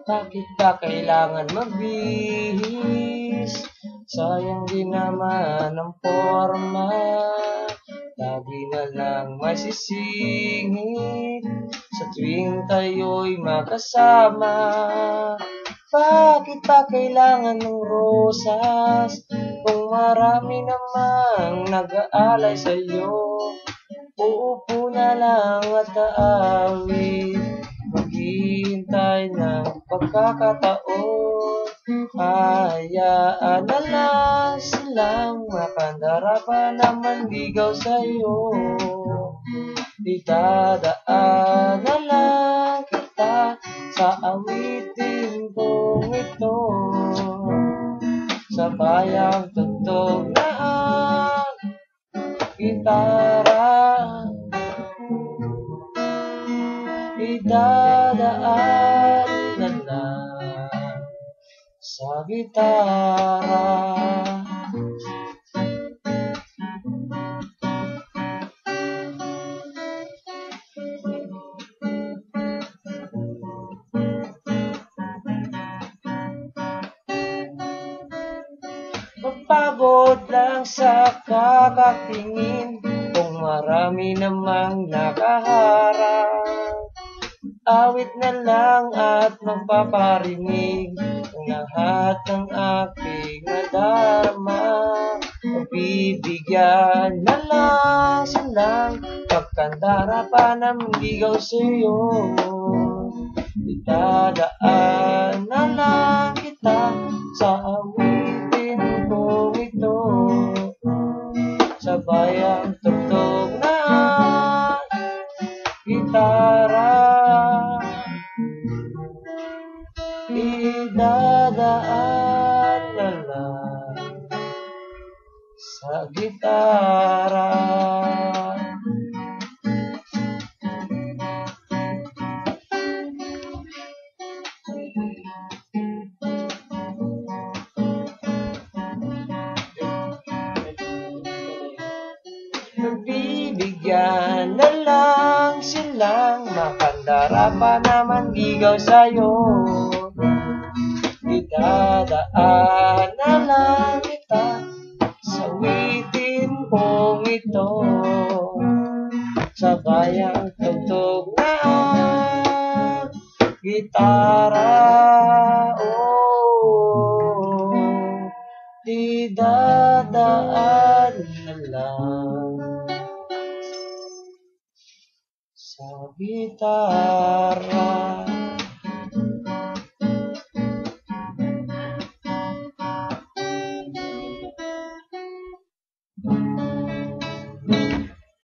Bakit ba kailangan magbihis? Sayang din naman ang forma. Lagi na lang may sisingit sa tuwing tayo'y magkasama. Bakit ba kailangan ng rosas kung marami namang nag-aalay sa'yo? Uupo na lang at aawit, maghihintay ng pagkakataon. Hayaan na lang silang makandara pa naman ligaw sa'yo. Idadaan na lang kita sa awitin kong ito, sabay ang tugtog na ang gitara. Idadaan na lang sa gitara. Mapagod lang sa kakatingin kung marami namang nakaharap. Awit na lang at magpaparinig ang lahat ng aking nadarama. Pagbibigyan na lang silang pagkandara pa ng ligaw sa'yo. Itadaan na lang kita sa awitin kong ito, sabay ang tugtog na gitara. Idadaan na lang sa gitara. Nagbibigyan na lang silang makandara pa naman ligaw sa'yo. Idadaan na lang kita sa witin kong ito, sabay ang tugtog na ang gitara. Oh, idadaan na lang sa gitara.